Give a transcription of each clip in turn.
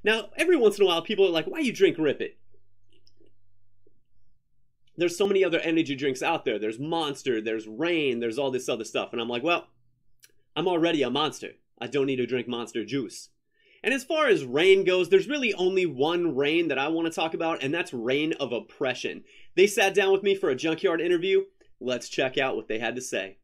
Now, every once in a while, people are like, why you drink Rip It? There's so many other energy drinks out there. There's Monster, there's Reign, there's all this other stuff. And I'm like, well, I'm already a monster. I don't need to drink Monster juice. And as far as Reign goes, there's really only one Reign that I want to talk about, and that's Reign of Oppression. They sat down with me for a Junkyard interview. Let's check out what they had to say.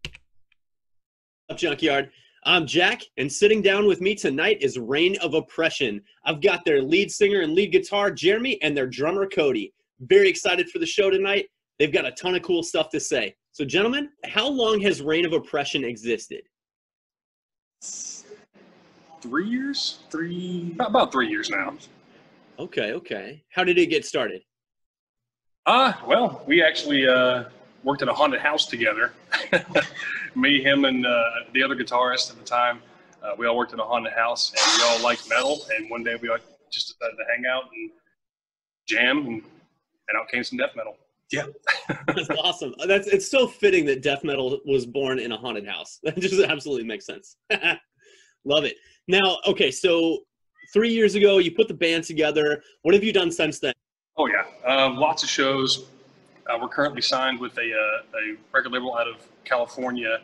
What's up, Junkyard? I'm Jack, and sitting down with me tonight is Reign of Oppression. I've got their lead singer and lead guitar, Jeremy, and their drummer, Cody. Very excited for the show tonight. They've got a ton of cool stuff to say. So, gentlemen, how long has Reign of Oppression existed? 3 years? About 3 years now. Okay. How did it get started? Well, we actually worked at a haunted house together. Me, him, and the other guitarist at the time. We all worked at a haunted house, and we all liked metal. And one day we all just decided to hang out and jam, and out came some death metal. Yeah. That's awesome. It's so fitting that death metal was born in a haunted house. That just absolutely makes sense. Love it. Now, okay, so 3 years ago, you put the band together. What have you done since then? Oh, yeah. Lots of shows. We're currently signed with a record label out of California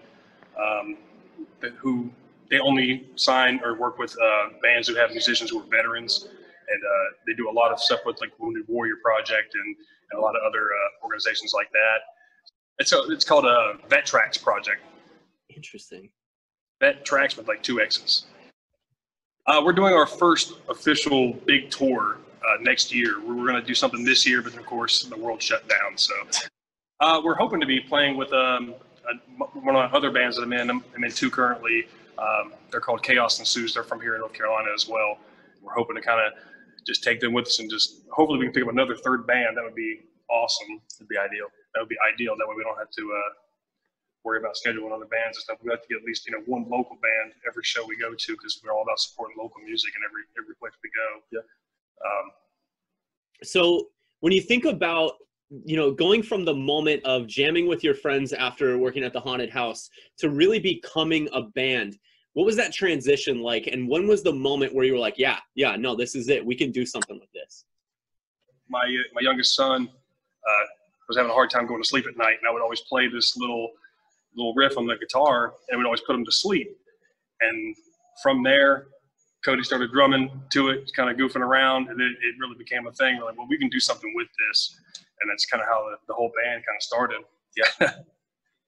who they only sign or work with bands who have musicians who are veterans. And they do a lot of stuff with like Wounded Warrior Project and a lot of other organizations like that. It's called a Vet Tracks Project. Interesting. Vet Tracks with like 2 X's. We're doing our first official big tour next year. We were going to do something this year, but of course the world shut down. So we're hoping to be playing with one of my other bands that I'm in. I'm in 2 currently. They're called Chaos Ensues. They're from here in North Carolina as well. We're hoping to kind of just take them with us and just hopefully we can pick up another 3rd band. That would be awesome. That'd be ideal. That would be ideal. That way we don't have to worry about scheduling other bands and stuff. We have to get at least one local band every show we go to because we're all about supporting local music in every place we go. Yeah. So when you think about going from the moment of jamming with your friends after working at the haunted house to really becoming a band, what was that transition like? And when was the moment where you were like, yeah, no, this is it. We can do something with this. My youngest son was having a hard time going to sleep at night, and I would always play this little riff on the guitar, and we'd always put him to sleep. And from there, Cody started drumming to it, kind of goofing around, and it really became a thing. We're like, well, we can do something with this. And that's kind of how the whole band kind of started. Yeah.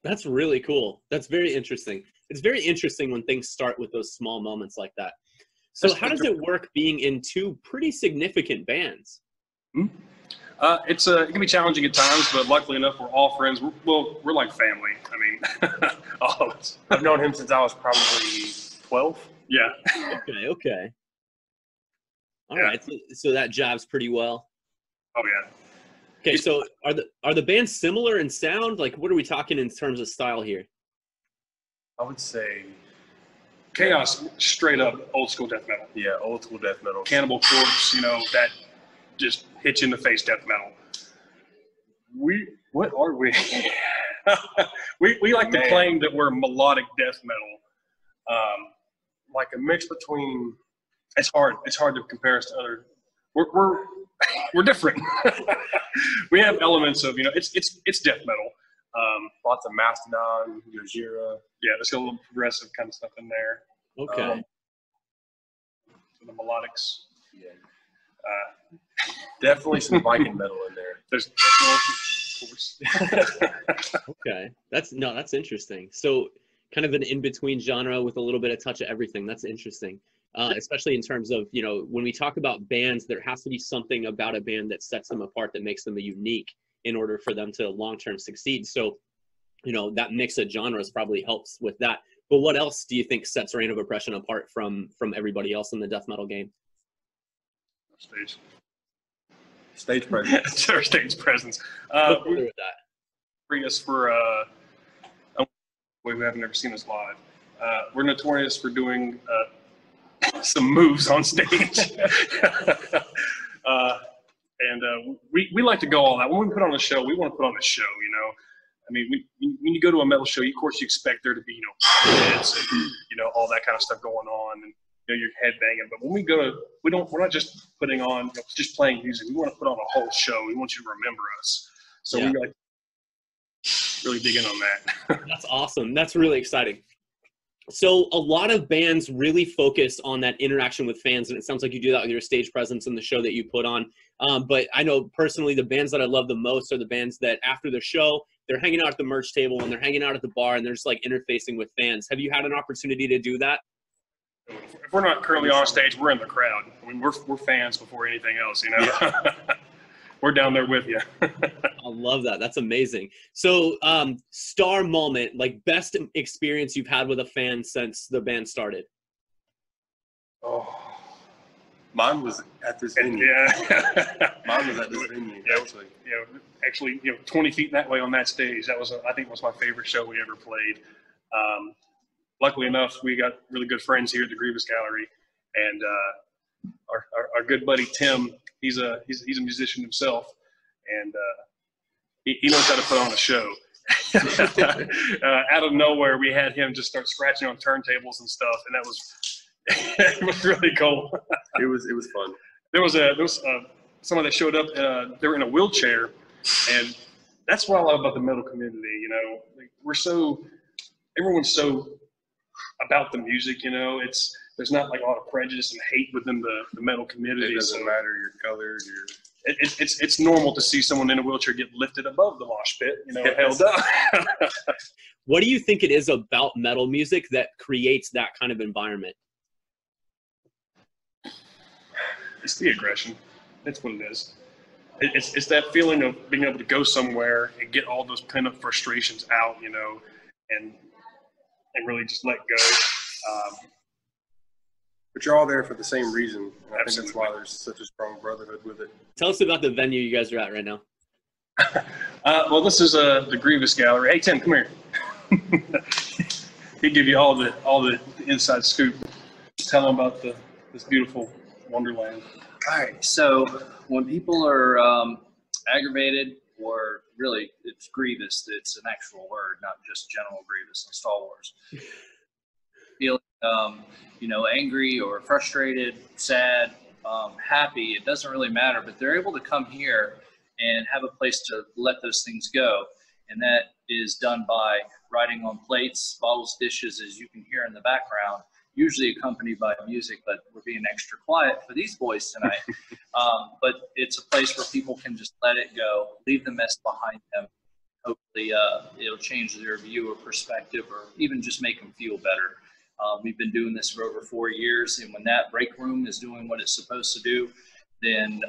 That's really cool. That's very interesting. It's very interesting when things start with those small moments like that. So how does it work being in 2 pretty significant bands? It can be challenging at times, but luckily enough, we're all friends. We're like family. I mean, all of us. I've known him since I was probably 12. Yeah. Okay. All right. So that jibes pretty well. Oh yeah. Okay, so are the bands similar in sound? Like, what are we talking in terms of style here? I would say Chaos, straight up old school death metal. Yeah, old school death metal. Cannibal Corpse, that just hits you in the face death metal. What are we? we like to claim that we're melodic death metal. Like a mix between. It's hard to compare us to other. We're different. We have elements of it's death metal. Lots of Mastodon, Gojira. Yeah, there's a little progressive kind of stuff in there. Okay. The melodics. Yeah. Definitely some Viking metal in there. There's of course. Okay. That's interesting. So kind of an in-between genre with a little bit of touch of everything. That's interesting. Especially in terms of, when we talk about bands, there has to be something about a band that sets them apart, that makes them unique in order for them to long-term succeed. So, that mix of genres probably helps with that. But what else do you think sets Reign of Oppression apart from everybody else in the death metal game? Stage presence. Sure, stage presence. With that. Bring us for we haven't ever seen us live. We're notorious for doing some moves on stage. We like to go all out. When we put on a show, we want to put on a show, I mean, when you go to a metal show, of course you expect there to be, hits and, all that kind of stuff going on. And your head banging. But when we're not just putting on, just playing music. We want to put on a whole show. We want you to remember us. So we like really dig in on that. That's awesome. That's really exciting. So a lot of bands really focus on that interaction with fans, and it sounds like you do that with your stage presence and the show that you put on. But I know personally the bands that I love the most are the bands that after the show, they're hanging out at the merch table and they're hanging out at the bar and they're just like interfacing with fans. Have you had an opportunity to do that? If we're not currently on stage, we're in the crowd. I mean, we're fans before anything else, you know. Yeah. We're down there with you. I love that. That's amazing. So, star moment, like best experience you've had with a fan since the band started. Oh, mine was at this venue. Yeah. Mine was at this venue. Actually, 20 feet that way on that stage. That was, I think, was my favorite show we ever played. Luckily enough, we got really good friends here at the Grievous Gallery, and our good buddy Tim. He's a musician himself, and he knows how to put on a show. Out of nowhere, we had him just start scratching on turntables and stuff, and that was it was really cool. It was fun. There was someone that showed up. They were in a wheelchair, and that's what I love about the metal community. Like, everyone's so about the music. There's not like a lot of prejudice and hate within the metal community. It doesn't matter your color, It's normal to see someone in a wheelchair get lifted above the mosh pit, held up. What do you think it is about metal music that creates that kind of environment? It's the aggression. That's what it is. It's that feeling of being able to go somewhere and get all those pent up frustrations out, and really just let go. But you're all there for the same reason. And I think Absolutely. that's why there's such a strong brotherhood with it. Tell us about the venue you guys are at right now. Well, this is the Grievous Gallery. Hey, Tim, come here. He'll give you all the inside scoop. Tell them about this beautiful wonderland. All right. So when people are aggravated, or really it's grievous, it's an actual word, not just General Grievous in Star Wars. Feeling, angry or frustrated, sad, happy, it doesn't really matter, but they're able to come here and have a place to let those things go. And that is done by writing on plates, bottles, dishes, as you can hear in the background, usually accompanied by music, but we're being extra quiet for these boys tonight. But it's a place where people can just let it go, leave the mess behind them. Hopefully it'll change their view or perspective, or even just make them feel better. We've been doing this for over 4 years, and when that break room is doing what it's supposed to do, then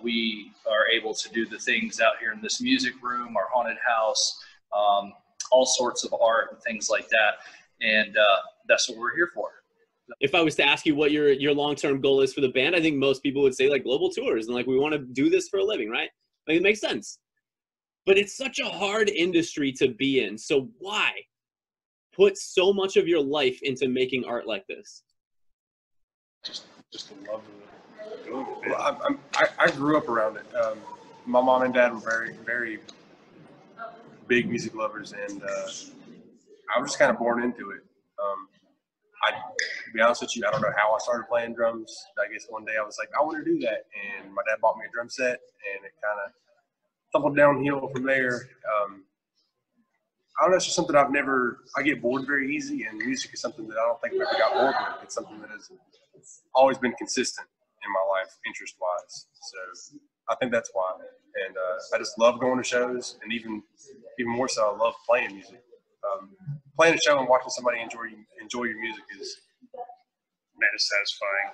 we are able to do the things out here in this music room, our haunted house, all sorts of art and things like that. And that's what we're here for. If I was to ask you what your long-term goal is for the band, I think most people would say like global tours and like we want to do this for a living, right? Like it makes sense. But it's such a hard industry to be in. So why put so much of your life into making art like this? Just the love of it. Well, I grew up around it. My mom and dad were very, very big music lovers, and I was just kind of born into it. To be honest with you, I don't know how I started playing drums. I guess one day I was like, I want to do that, and my dad bought me a drum set, and it kind of tumbled downhill from there. I don't know, it's just something I get bored very easy, and music is something that I don't think I've ever got bored with. It's something that has always been consistent in my life, interest-wise. So I think that's why. And I just love going to shows, and even more so, I love playing music. Playing a show and watching somebody enjoy your music is satisfying.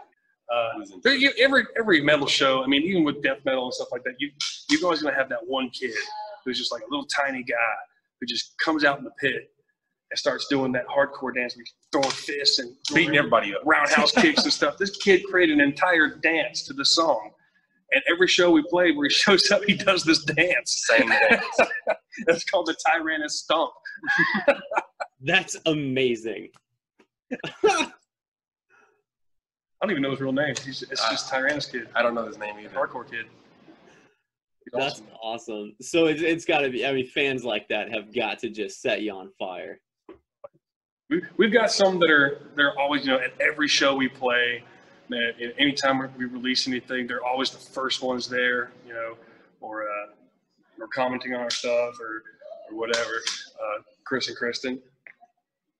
Every metal show, I mean, even with death metal and stuff like that, you're always going to have that one kid who's just like a little tiny guy who just comes out in the pit and starts doing that hardcore dance, throwing fists and beating everybody up, roundhouse kicks and stuff. This kid created an entire dance to the song. And every show we play where he shows up, he does this dance. Same dance. That's called the Tyrannus Stomp. That's amazing. I don't even know his real name. It's just Tyrannus Kid. I don't know his name either. Hardcore kid. That's awesome. So it's got to be, I mean, fans like that have got to just set you on fire. We've got some that they're always, at every show we play, that anytime we release anything, they're always the first ones there, or commenting on our stuff or whatever. Chris and Kristen,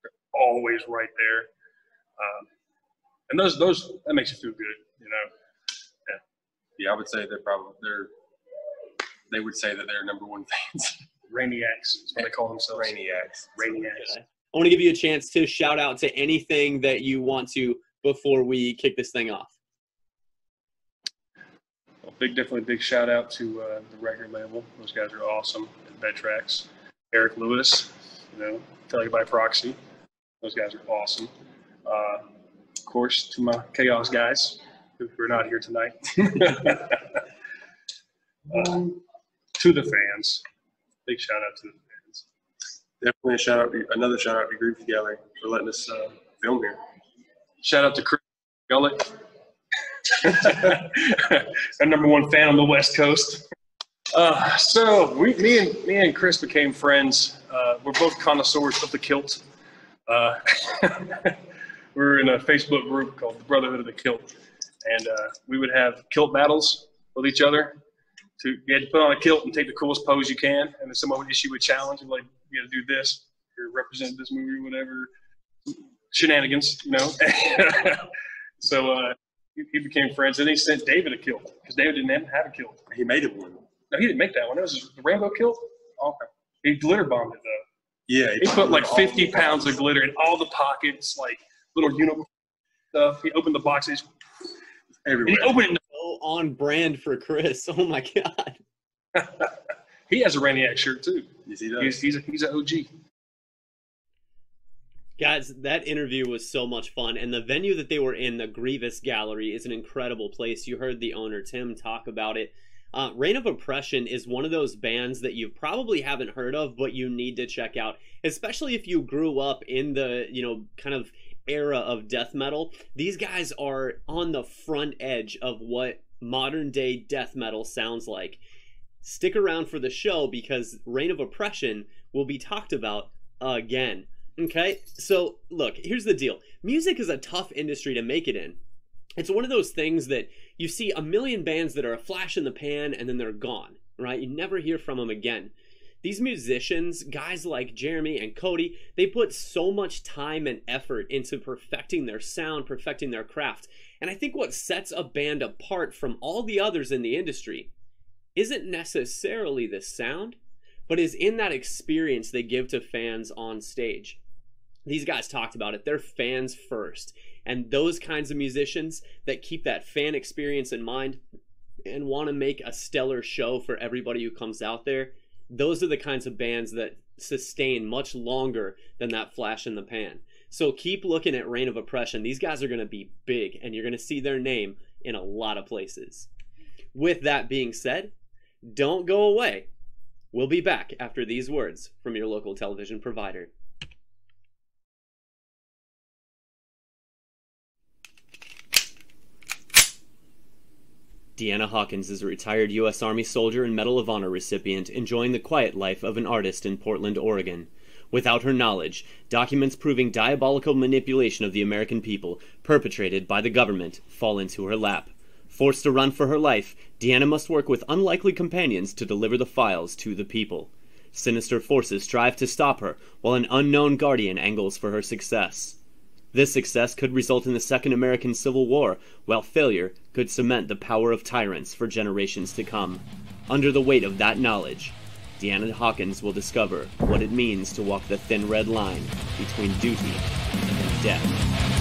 they're always right there. And those that makes you feel good, Yeah, I would say they would say that they're number one fans. Rainiacs is what they call themselves. Rainiacs. Rainiacs. I want to give you a chance to shout out to anything that you want to before we kick this thing off. Well, definitely big shout out to the record label. Those guys are awesome at Bedtracks. Eric Lewis, Tell You by Proxy. Those guys are awesome. Of course, to my Chaos guys who are not here tonight. To the fans, big shout out to the fans. Definitely another shout out to Groove Gallery for letting us film here. Shout out to Chris Gullett, our number one fan on the West Coast. So me and Chris became friends. We're both connoisseurs of the kilt. We're in a Facebook group called the Brotherhood of the Kilt, and we would have kilt battles with each other. You had to put on a kilt and take the coolest pose you can, and then someone would issue a challenge, like, you got to do this or represent this movie or whatever. Shenanigans, So he became friends, and he sent David a kilt because David didn't have a kilt. He made it one. No, he didn't make that one. It was the Rambo kilt. Okay. He glitter bombed it though. Yeah, he put like 50 pounds of glitter in all the pockets, like little unicorn stuff. He opened the boxes everywhere. He opened it. So on brand for Chris. Oh my God. He has a Rainiac shirt too. Yes, he does. He's an OG. Guys, that interview was so much fun, and the venue that they were in, the Grievous Gallery, is an incredible place. You heard the owner, Tim, talk about it. Reign of Oppression is one of those bands that you probably haven't heard of, but you need to check out, especially if you grew up in the, kind of era of death metal. These guys are on the front edge of what modern day death metal sounds like. Stick around for the show because Reign of Oppression will be talked about again. Okay, so look, here's the deal. Music is a tough industry to make it in. It's one of those things that you see a million bands that are a flash in the pan and then they're gone, right? You never hear from them again. These musicians, guys like Jeremy and Cody, they put so much time and effort into perfecting their sound, perfecting their craft. And I think what sets a band apart from all the others in the industry isn't necessarily the sound, but is in that experience they give to fans on stage. These guys talked about it. They're fans first. And those kinds of musicians that keep that fan experience in mind and want to make a stellar show for everybody who comes out there, those are the kinds of bands that sustain much longer than that flash in the pan. So keep looking at Reign of Oppression. These guys are going to be big, and you're going to see their name in a lot of places. With that being said, don't go away. We'll be back after these words from your local television provider. Deanna Hawkins is a retired U.S. Army soldier and Medal of Honor recipient enjoying the quiet life of an artist in Portland, Oregon. Without her knowledge, documents proving diabolical manipulation of the American people perpetrated by the government fall into her lap. Forced to run for her life, Deanna must work with unlikely companions to deliver the files to the people. Sinister forces strive to stop her, while an unknown guardian angles for her success. This success could result in the Second American Civil War, while failure could cement the power of tyrants for generations to come. Under the weight of that knowledge, Deanna Hawkins will discover what it means to walk the thin red line between duty and death.